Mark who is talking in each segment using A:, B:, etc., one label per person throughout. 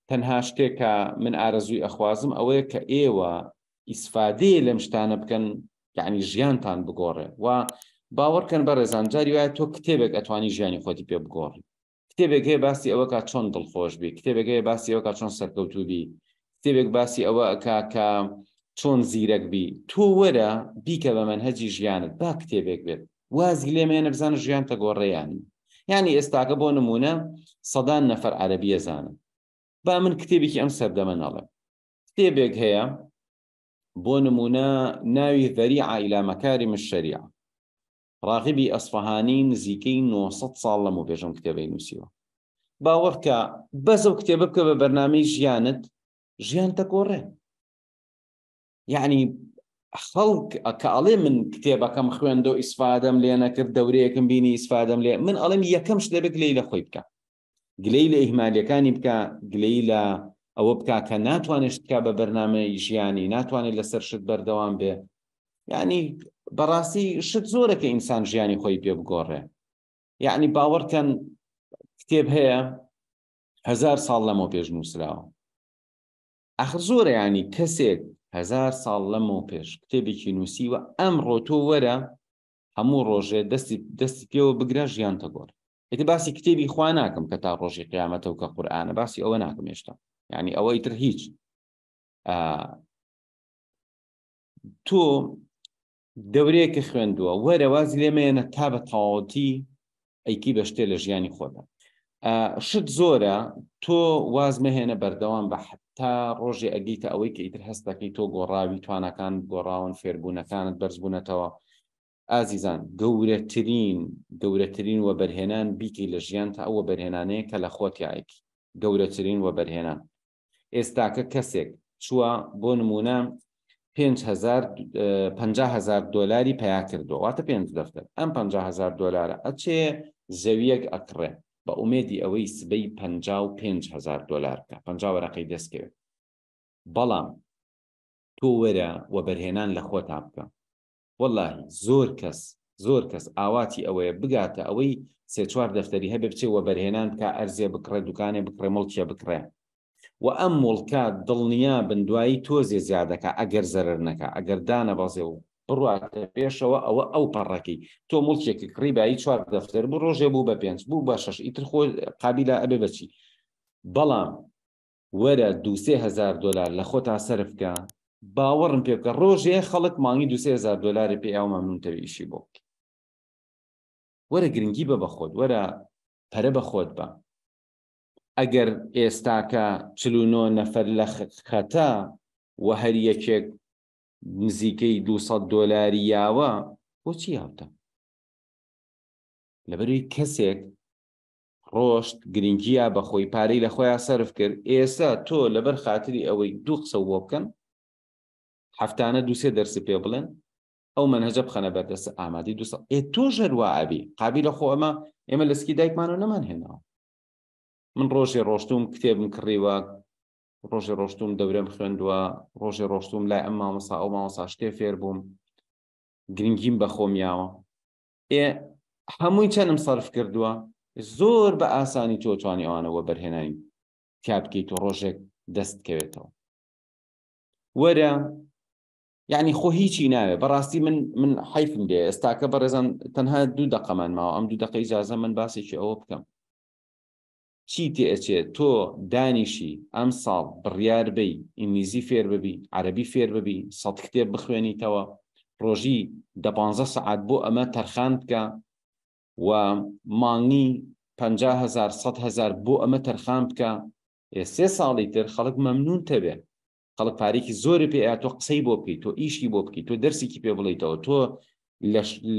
A: تەنها شتێکە من ئارەزووی ئەخوازم ئەوەیە کە ئێوە ئیسفادەیە لەم شتانە بکەن، یعنی ژیانتان بگۆڕێ. و باوەڕکەن بەڕێزان، جاری وایە تۆ کتێبێک ئەتوانی ژیانی خۆتی پێ بگۆڕی، کتێبێک هەیە باسی ئەوە کە چۆن دڵخۆش بی، کتێبێک هەیە باسی ئەوە کە چۆن سەرکەوتوو بی، کتێبێک باسی ئەوە کە چۆن زیرەک بی. تۆ وەرە بیکە بە مەنهەجی ژیانت، با کتێبێک بێت وازی لێمێنە بزانە ژیان تەگۆڕێیانی. یعنی ئێستاکە بۆ نمونە سەدان نەفەر عەرەبی ئەزانن، با من کتێبێکی ئەم سەردەمە نەڵێ. کتێبێک هەیە بۆ نمونە ناوی ذەریعە إلى مەکارم الشەریعە، ڕاغبی ئەسفەهانی نزیکەی 900 ساڵ لەمەوبێ ژەم کتێبەی نووسیوە. باوەڕکە بەس ئەو کتێبە بکە بە بەرنامەی ژیانت، ژیان تەگۆڕێ. یعنی خەڵک کە ئەڵێ من کتێبەکەم خوێندە و ئیسفادەم لێ نەکرد، دەورەیەکم بینی ئیسفادەم لێ، من ئەڵێم یەکەم شتێبێک گلەی لە خۆی بکە، گلەی لە ئیهمالیەکانی بکە، گلەی لە ئەوە بکە کە ناتوانێت شتکە بە بەرنامەی ژیانی، ناتوانێت لەسەر شت بەردەوام بێ. یعنی بەڕاستی شت زۆرە کە ئینسان ژیانی خۆی پێ بگۆڕێ. یعنی باوەڕکەن کتێب هەیە 1000 ساڵ لەمەوە پێش نووسراوە. ئاخر زۆرە، ینی کەسێک 1000 ساڵ لەمەوە پێش کتێبێکی نووسیوە، ئەمڕۆ تۆ وەرە هەموو ڕۆژێ دەستی پێوە بگرە ژیان تەگۆڕ. ئێتە باسی کتێبی خوا ناکەم کە تا ڕۆژی قیامەتە و کە قورئانە، باسی ئەوە ناکەم هێشتا، یعنی ئەوە ئیتر هیچ. تۆ دەورەیەکە خوێندووە، وەرە وازی لێمەیەنە تا بە تەواوەتی ئەیکی بە شتێ لە ژیانی خۆدا. شت زۆرە، تۆ واز مەهێنە بەردەوام بە حتا ڕۆژێ ئەگەیتە ئەوەی کە ئیتر هەستەکەی تۆ گۆڕاوی، توانەکان گۆڕاون، فێربوونەکانت بەرزبوونەتەوە. ئازیزان، گەورەترین وەبەرهێنان بیکەی لە ژیان تا ئەوە بەرهێنانەیە کە لە خۆت یایەکی، گەورەترین وەبەرهێنان. ئێستاکە کەسێک چووە بۆ نمونە 50,000 دۆلاری پیا کردووە، واتە 5 دەفتەر، ئەم 50,000 دۆلارە ئەچێ زەویەک ئەکڕێ بە ئومێدی ئەوەی سبەی 55,000 دۆلار بکە، 50 وەرەقەی دەستکەوێت. بەڵام تۆ وەرە وەبەرهێنان لە خۆتا بکە. وەڵاهی زۆر کەس ئاواتی ئەوەیە بگاتە ئەوەی 3-4 دەفتەری هەبێ بچێ وەبەرهێنان بکە، ئەرزێ بکڕێ، دوکانێ بکڕێ، مڵکیە بکڕێ. و ئەم مڵکە دڵنیا بندوایی تۆزێ زیادەکە ئەگەر زەرەر نەکە، ئەگەر دانەبەزێ و بڕاتە پێشەوە ئەو پەڕەکەی تۆ مڵکێکی کڕی بایی 4 دەفتەر بوو، ڕۆژێ بوو بە 5 بوو بە 6، ئیتر خۆ قابیلە ئەبێ بەچی. بەڵام وەرە 2-3,000 دۆلار لە خۆتا سەرف بکە، باوەڕم پێ بکە ڕۆژێ خەڵک مانگی 2-3,000 دۆلاری پێ ئەو مەمنونتەوە ئیشی بۆ بکە. وەرە گرنگی بە بەخۆت، وەرە پەرە بەخۆت بە. ئەگەر ئێستاکە 49 نەفەر لە خەتە و هەر یەکێک نزیکەی 200 دۆلاری یاوە، بۆچی یاوتە؟ لەبەروی کەسێک ڕۆشت گرنگیە بە خۆی، پارەی لە خۆیان سەرف کرد. ئێستا تۆ لەبەر خاتری ئەوەی 2 قسە بۆ بکەن، هەفتانە 2-3 دەرسی پێ بڵێن، ئەو مەنهەجە بخەنە بەردەستە ئامادەی 200. تۆ ژەروا ئەبی قابیلە خۆ. ئێمە لە سکی دایکمانەوە نەمان هێناوە. من ڕۆژێ ڕۆشتوم کتێبم کڕیوە، ڕۆژێ ڕۆشتوم دەورەم خوێندووە، ڕۆژێ ڕۆشتوم لای ئەم مامۆستا ئەو مامۆستا شتێ فێر بووم، گرنگیم بە خۆمیاوە. هەمووی چەندم سەرف کردووە، زۆر بە ئاسانی تۆ توانی ئەوانەوە بەرهێنانی تیا بکەیت و ڕۆژێک دەست بکەوێتەوە. وەرە یعنی خۆ هیچی ناوێ. بەڕاستی من حیفم دێ ئێستاکە بەڕێزان تەنها 2 دقەمان ماوە، ئەم 2 دقەی ئیجازە من باسێکی ئەوە بکەم. چی تێچێت تۆ دانیشی ئەم ساڵ بڕیار بی ئینگلیزی فێر ببی، عەرەبی فێر ببی، 100 کتێب بخوێنیتەوە، ڕۆژی 10-15 سەعات بۆ ئەمە تەرخان بکە و مانگی 50,000-100,000 بۆ ئەمە تەرخان بکە. 3 ساڵی تر خەڵک مەمنون تەبێ، خەڵک پارێکی زۆری پێ تۆ قسەی بۆ بکەیت، تۆ ئیشی بۆ بکەیت، تۆ دەرسێکی پێ بڵیتەوە، تۆ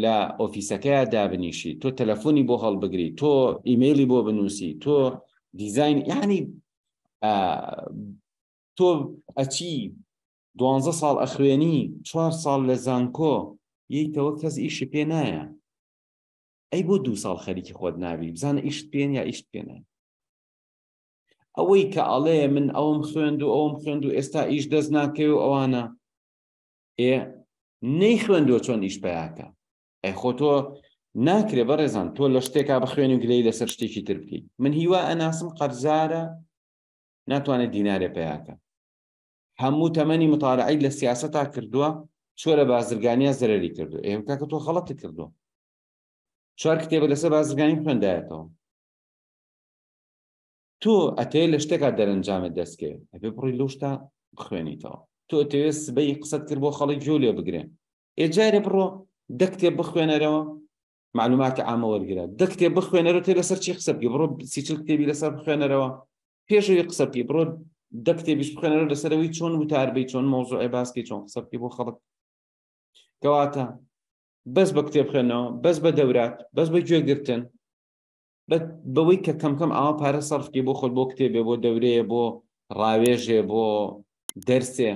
A: لە ئۆفیسەکەیە دابنیشی، تۆ تەلەفۆنی بۆ هەڵبگری، تۆ ئیمەیلی بۆ بنووسی، تۆ دیزاین، یعنی تۆ ئەچی 12 ساڵ ئەخوێنی، 4 ساڵ لە زانکۆ یەیتەوە، کەس ئیشی پێ نایە. ئەی بۆ 2 ساڵ خەریکی خۆت نابی بزانە ئیشت پێن یا ئیشت پێ نایە. ئەوەی کە ئەڵێ من ئەوم خوێند و ئێستا ئیش دەست ناکەی و ئەوانە نەیخوێندووە چۆن ئیش پێیاکە. خۆ تۆ ناکرێ بەڕێزان تۆ لە شتێکا بخوێنی و گلەی لەسەر شتێکی تر بکەیت. من هیوا ئەناسم قەرزارە ناتوانێت دینارێ پێیاکە. هەموو تەمەنی مطالعەی لە سیاسەتا کردووە، چۆ لە بازرگانیە زەرەری کردو. ئێوە کاکە تۆ خەڵەتت کردووە. 4 کتێبە لەسەر بازرگانی خوێندایەتەوە. تۆ ئەتەوێت لە شتێکا دەرەنجامت دەستکەوێت، ئەبێ بڕۆی لەو شتا بخوێنیتەوە. تۆ ئەتەوێت سبەی قسەت کرد بۆ خەڵک گوێ لێ بگرێن. جارێ بڕۆ 10 کتێب بخوێنەرەوە، معلوماتی عامە وەرگرە. 10 کتێب بخوێنەرەوە، تێ لەسەر چی قسە بکەی؟ بڕۆ 30 کتێبی لەسەر بخوێنەرەوە، پێشەوەی قسە بکەی. بڕۆ 10 کتێبیش بخوێنەرەوە لەسەرەوەی چۆن وتاربەی، چۆن مەوزوعی باسکەی، چۆن قسە بکەی بۆ خەڵک. کەواتە بەس بە کتێب خوێندنەوە، بەس بە دەورات، بەس بە گوێگرتن، بەوەی کە کەم کەم ئاوا پارە سەرفکەی بۆ خۆت، بۆ کتێبێ، بۆ دەورەیە، بۆ ڕاوێژێ، بۆ دەرسێ،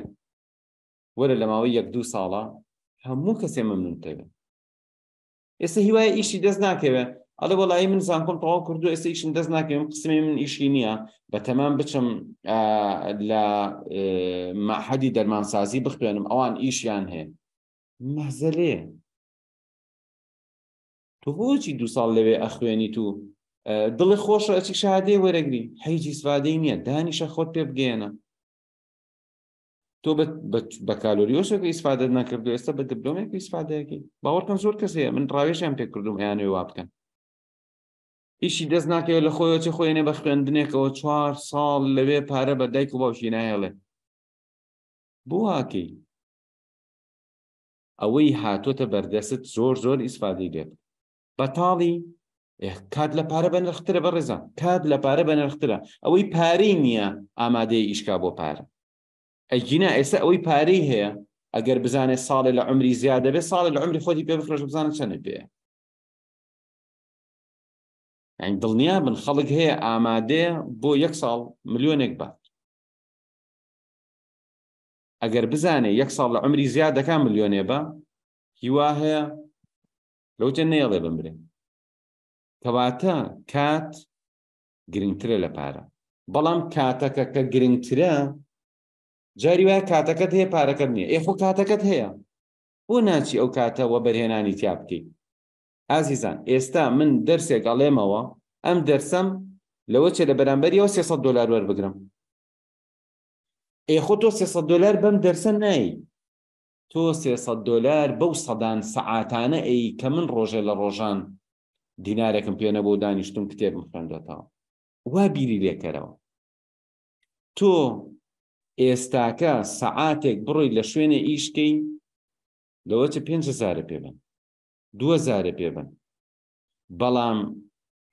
A: وەرە لە ماوەی 1-2 ساڵە هەموو کەسێ مەمنونتەوێت. ئێستا هیوایە ئیشی دەست ناکەوێت، ئەڵێ وەڵایی من زانکۆم تەواو کردو، ئێستا ئیشم دەست ناکەوێت، قسمی من ئیشی نییە، بە تەمام بچم لە مەعهەدی دەرمانسازی بخوێنم، ئەوان ئیشیان هەیە. مەزەلێ تۆ بۆچی 2 ساڵ لەوێ ئەخوێنی تو دڵی خۆشە ئەچی شادەی وەرەگری، هیچی سوادەی نییە، دانیشە خۆت پێ بگەێنە. تۆ بە کالۆریۆسێک ئیسفادە نەکردو، ئێستا بە دیپلۆمێک ئیسفادەیەکی. باوەڕکەم زۆر کەس هەیە، من ڕاوێژیان پێ کردوم ئەیانەوێ وا بکەن، ئیشی دەست ناکەوێت لە خۆیەوە چ خۆیانێ بە خوێندنێکەوە 4 ساڵ لەوێ پارە بە دایک و باوکی نایەڵێ. بۆ واکەی ئەوەی هاتۆتە بەردەست زۆر ئیسفادەی لێت. بەتاڵی کات لە پارە بە نرخترە، بەڕێزە کات لە پارە بە نرخترە. ئەوەی پارەی نییە ئامادەی ئیشکا بۆ پارە. ئەیگینا ئێستا ئەوەی پارەی هەیە، ئەگەر بزانێت ساڵی لە عمری زیاد دەبێت، ساڵی لە عمری خۆتی پێ بفرۆش، بزانێت چەند پێ. یعنی دڵنیا بن خەڵک هەیە ئامادەیە بۆ 1 ساڵ ملیۆنێک بات. ئەگەر بزانێ 1 ساڵ لە عمری زیاد دەکا ملیۆنێ بە، هیوا هەیە لەو تێ نەیەڵێ بمرێ. کەواتە کات گرنگترە لە پارە. بەڵام کاتەکە کە گرنگترە، جاری وایە کاتەکەت هەیە پارەکەت نییە. خۆ کاتەکەت هەیە، بۆ ناچی ئەو کاتەوە بەرهێنانی تیا بکەیت. ئازیزان ئێستا من دەرسێک ئەڵێمەوە، ئەم دەرسەم لەوە چێ لە بەرامبەریەوە $300 وەربگرم. خۆ تۆ $300 بەم دەرسە نایی، تۆ $300 بەو سەدان سەعاتانە کە من ڕۆژێ لە ڕۆژان دینارێکم پێ نەبوو دانیشتم کتێبم خوێندێتەوە. وا بیری لێکەرەوە. تۆ ئێستاکە سەعاتێک بڕۆی لە شوێنە ئیشکەی، لەوە چ 5,000 پێ بن، 2,000 پێ بن. بەڵام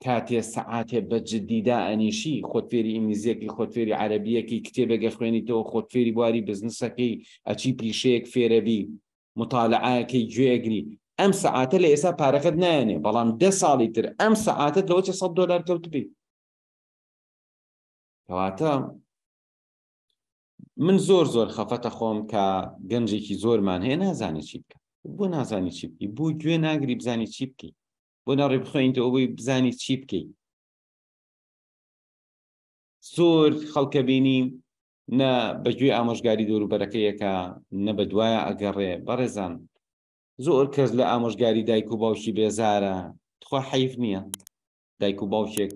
A: کاتێ سەعاتێ بە جددیدا ئەنیشی، خۆت فێری ئینگلیزیەکی، خۆت فێری عەرەبیەکی، کتێبێکە خوێنیتەوە، خۆت فێری بواری بزنسەکەی، ئەچی پیشەیەک فێرەبی، مطالعەکەی گوێگری، ئەم سەعاتە لە ئێستا پارەکەت نایەنێ. بەڵام 10 ساڵی تر ئەم سەعاتت لەوە چ $100 کەوتبی. کەواتە من زۆر خەفەتە خۆم کە گەنجێکی زۆرمان هەیە نازانێت چی بکە. بۆ نازانی چی بکەی؟ بۆ گوێ ناگری بزانی چی بکەی؟ بۆ ناڕێ بخوێنیتەوە بۆی بزانی چی بکەی؟ زۆر خەڵکە بینیم نە بەگوێ ئامۆژگاری دەوروبەرەکەیەکە، نە بە دوایە ئەگەڕێ. بەڕێزان زۆر کەس لە ئامۆژگاری دایک و باوکی بێزارە. تخوا حەیف نییە دایک و باوکێک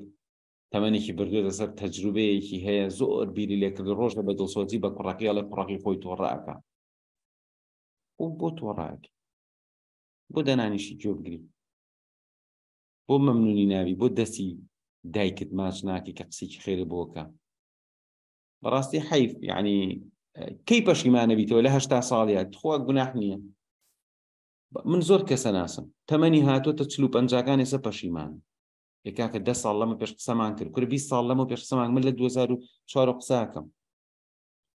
A: تەمەنێکی بردوێتە سەر تەجروبەیەکی هەیە، زۆر بیری لێکرد، ڕۆژە بە دڵسۆزی بە کوڕەکەی ئەڵێ کوڕەکەی خۆی تۆڕائەکە. بۆ تۆڕائەکە؟ بۆ دەنانیشی گوێ بگری؟ بۆ مەمنونی ناوی؟ بۆ دەستی دایکت ماچ ناکەی کە قسێکی خێرە بۆکە؟ بەڕاستی حەیف. یعنی کەی پەشیمانە بیتەوە لە 80 ساڵیە؟ خوا گوناح نییە. من زۆر کەسە ناسم تەمەنی هاتوۆتە 40-50 ێستا پەشیمان. کاکە 10 ساڵ لەمە پێش قسەمان کرد، کورە 20 ساڵ لەمە پێش قسەمان، من لە 2004 قساکەم.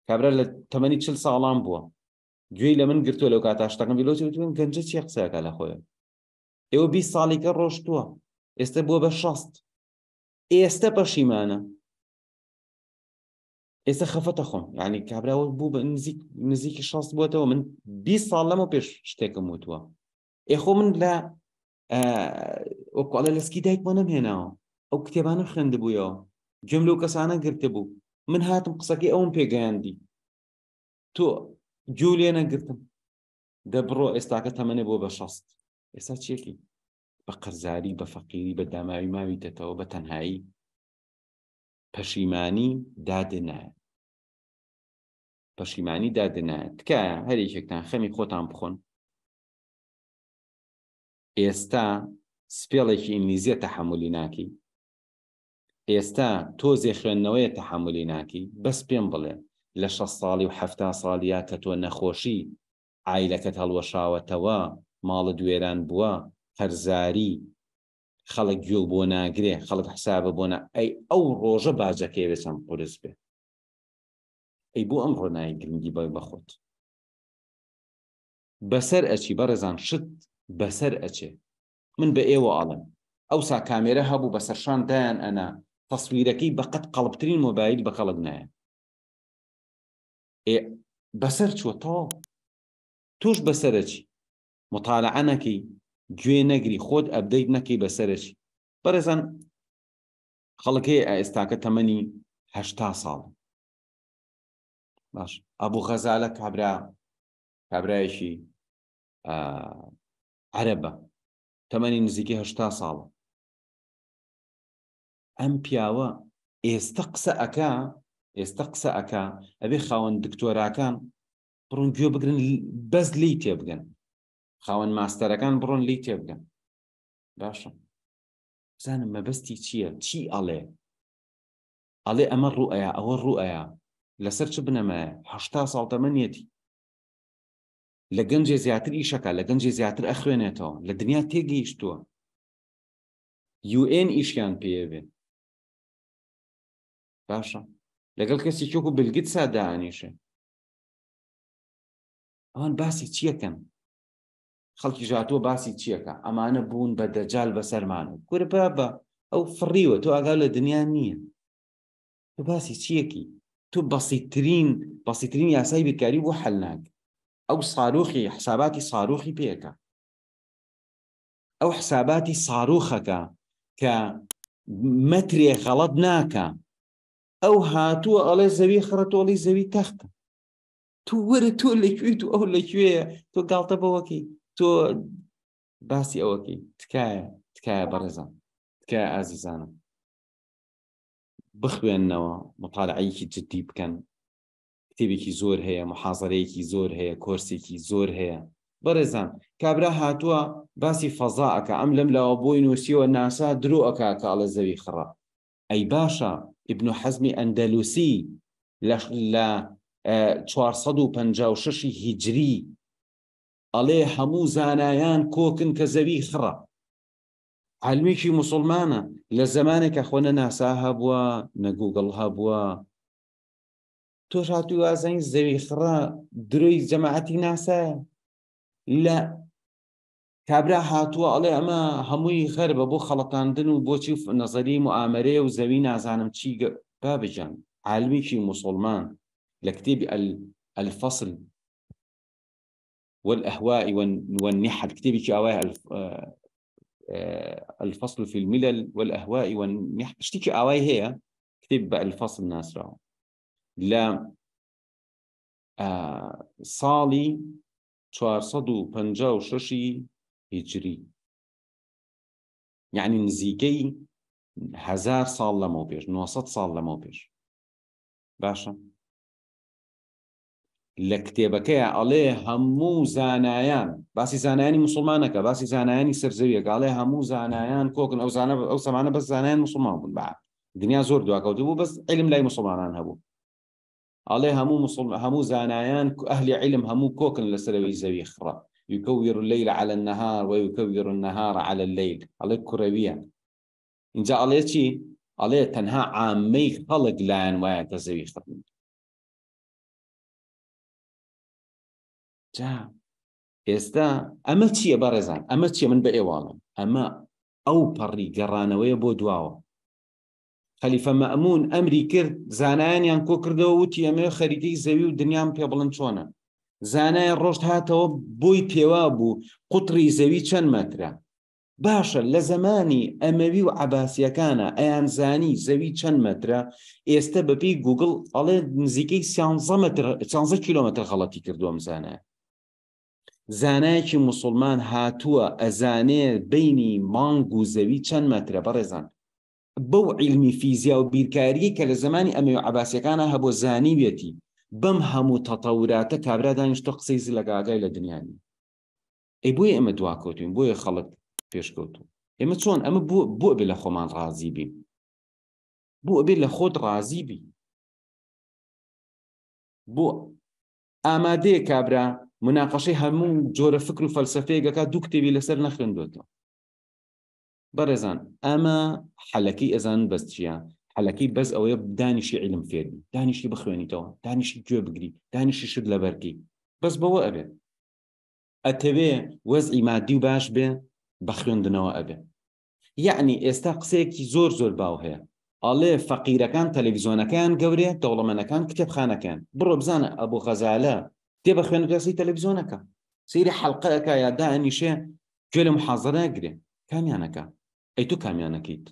A: کابرا لە تەمەنی 40 ساڵان بووە، گوێی لە من گرتووە لەو کاتا شتەکەم بیلۆتی وتوین گەنجە چیە قسەکە لە خۆیە. ئێوە 20 ساڵێکە ڕۆشتووە، ئێستا بووە بە 60، ئێستا پەشیمانە، ئێستا خەفەتە خۆم. یعنی کابراوە بوو بە نزیکی 60 بووەتەوە، من 20 ساڵ لەمە پێش شتێکم وتووە. خۆ من لە وەکوڵە لەسکی دایکمە نەمهێناوە، ئەو کتێبانە خوێندبوویەوە، گوێم لەو کەسانە گرتە بوو، من هاتم قسەکەی ئەوم پێگەیاندی، تۆ گوێ لێ نەگرتم. دەبڕۆ ئێستاکە تەمەنێ بۆ بە 60. ئێستا چیەکی؟ بە قەرزاری، بە فەقیری، بە داماوی ماوی دێتەوە، بە تەنهایی. پەشیمانی دادنایە. پەشیمانی دادنایە. تکایە هەرێکێکتان خەمی خۆتان بخۆن. ئێستا سپێڵێکی ئینگلیزیە تەحەمولی ناکی، ئێستا تۆزێ خوێندنەوەیە تەحەمولی ناکی، بەس پێم بڵێ لە 60 ساڵی و 70 ساڵیا کە تۆ نەخۆشی عایلەکەت هەڵوەشاوەتەوە، ماڵت وێران بووە، هەرزاری، خەڵک گوێ بۆ ناگرێ، خەڵک حسابە بۆ ئەی ئەو ڕۆژە باجەکەی بێچەند قورس بێ. ئەی بۆ ئەمڕۆ نایی گرنگی بەخۆت بەسەر ئەچی بەڕێزان، شت بەسەر ئەچێ. من بە ئێوە ئاڵم ئەوسا کامێرە هەبوو بەسەرشان دایان ئەنا تەسویرەکەی بەقەت قەڵبترین مۆبایل بە خەڵک نایە. بەسەر چوە تەواو، توش بەسەرەچی مطالعە نەکەی، گوێ نەگری، خۆت ئەبدەیت نەکەی، بەسەرەچی. بەڕێزان خەڵکەیە ئێستاکە تەمەنی 80 ساڵ. باش ئەبوو غەزالە کابرایەکی عەرەبە، تەمەنی نزیکەی 80 ساڵە. ئەم پیاوە ئێستا قسە ئەکا ئەبێ خاوەن دکتۆراکان بڕۆن گوێ بگرن، بەس لی تێبگەن، خاوەن ماستەرەکان بڕۆن لی تێبگەن. باشە بزانم مەبەستی چییە، چی ئەڵێ ئەمە ڕوئەیە، ئەوە ڕوئەیە، لەسەر چ بنەمایە 80 ساڵ تەمەنیەتی، لە گەنجێ زیاتر ئیشەکە، لە گەنجێ زیاتر ئەخوێنێتەوە، لە دنیا تێگەیشتووە، UN ئیشیان پێوێ. باشە لەگەڵ کەسی وەکو بلگت سادانیشە، ئەوان باسی چیەکەن؟ خەڵکی ژاتووە باسی چیەکە؟ ئەمانە بوون بە دەجال بەسەرمانە. گورە بە ئەو فڕیوە، تۆ ئاگا لە دنیا نییە، تۆ باسی چیەکی؟ تۆ بەسیترین یاسای بیرکاری بۆ حەل ناکە. ئەو ساروخی حساباتی ساروخی پێکە، ئەو حساباتی ساروخەکە کە مەترێ غەڵەت ناکە، ئەو هاتووە ئەڵێ زەوی خڕە، تۆڵی زەوی تەختە، تو وەرە تۆ لەکوێیت و ئەو لەکوێیە، تۆ گاڵتە بەوەکەی، تۆ باسی ئەوەکەی. تکایە بەڕێزان، تکایە ئازیزانم، بخوێننەوە، مطالعەیەکی جددی بکەن، کتێبێکی زۆر هەیە، محاضەرەیەکی زۆر هەیە، کۆرسێکی زۆر هەیە. بەڕێزان کابرا هاتووە باسی فەزاعەکە، ئەم لەم لاوە بۆی نووسیوە ناسا درۆ ئەکا کە ئەڵە زەوی خڕە. ئەی باشە ئیبن حەزمی ئەندەلوسی لە 456 هیجری ئەڵێ هەموو زانایان کۆکن کە زەوی خڕە. عالمیکی موسڵمانە لە زەمانێکە خۆنە ناسا هەبووە، نە گوگڵ هەبووە، تۆش هاتووی وازەین زەوی خڕە درۆی جەماعەتی ناسایە. لە کابرا هاتووە ئەڵێ ئەمە هەمووی غەربە بۆ خەڵەتاندن و بۆچی نەزەری موئامەرەیە و زەوی نازانم چی. بابەجان عالمیکی موسڵمان لە کتێبی الفصل والأهواء والنحل، كتابي أواي الفصل في الملل والأهواء والنحل، اشتكي أواي هي كتاب الفصل الناس راو لا صالي 456 هجري، يعني نزيكي 1000 صال لمو بيش، 900 صال لمو بيش. باشا لە کتێبەکەیە ئەڵێ هەموو زانایان، باسی زانایانی موسڵمانەکە، باسی زانایانی سەرزەویەکە، ئەڵێ هەموو زانایان کۆکن. ئەو زمانە بەس زانایان موسڵمان بوون، دنیا زۆر دواکەوتو بوو، بەس عیلم لای موسڵمانان هەبوو. ئەڵێ هەموو زانایان ئەهلی عیلم هەموو کۆکن لەسەرەوەی زەوی خڕە، يكور الليل على النهار ويكور النهار على الليل. ئەڵێ کوڕەویە اینجا، ئەڵێ چی؟ ئەڵێ تەنها عامەی خەڵک لایەن وایە کە زەوی خڕن. جا ئێستا ئەمە چییە بەڕێزان؟ ئەمە چییە؟ من بە ئێواڵم ئەمە ئەو پەڕی گەڕانەوەیە بۆ دواوە. خەلیفە مەئمون ئەمری کرد، زانایانیان کۆ کردەوە، وتی ئەمێ خەریتەی زەوی و دنیام پێ بڵند چۆنە. زانایان ڕۆژت هاتەوە بۆی پێوا بوو قوتری زەوی چەند مەترە. باشە لە زەمانی ئەمەوی و عەباسیەکانە ئەیان زانی زەوی چەند مەترە. ئێستا بەپێی گوگڵ ئەڵێ نزیکەی 13 کیلۆمەتر غەڵەتی کردووە زانایە. زانایەکی موسڵمان هاتووە ئەزانێ بینی مانگ و زەوی چەند مەترە. بەڕێزان بەو علمی فیزیا و بیرکاری کە لە زمانی ئەمێ عەباسیەکانە هەبوو زانی بێتی بەم هەموو تەتەوراتە کابرا دانیشتۆ قسەی لە گاگای لە دنیانی ئەی بۆیە ئێمە دواکەوتوین بۆیە خەڵک پێشکەوتو ئێمە چۆن ئەمە بۆ بێ لە خۆمان ڕازی بین بۆ بێ لە خۆت ڕازی بی بۆ ئامادەیە کابرا مناقەشەی هەموو جۆرە فکر و فەلسەفەیەکەکە دوو کتێبی لەسەر نەخوێندوێتەوە بەڕێزان ئەمە حەلەکەی ئەزان بەس چییە حەلەکەی بەس ئەوەیە دانیشی علم فێربی دانیشی بخوێنیتەوە دانیشی گوێ بگری دانیشی شت لەبەرکی بەس بەوە ئەبێ ئەتەوێ وەزعی مادی و باش بێ بە خوێندنەوە ئەبێ یعنی ئێستا قسەیەکی زۆر باو هەیە ئەڵێ فەقیرەکان تەلەڤیزۆنەکان گەورێ دەوڵەمەندەکان کتێبخانەکان بڕۆ بزانە ئەبوو غەزالە تێبە خوێنەکەسی تەلەڤیزۆنەکە سەیری حەڵقەیەکە یا دانیشێ گوێ لە محازەرە گرێ کامیانەکە ئەی تۆ کامیانەکەیت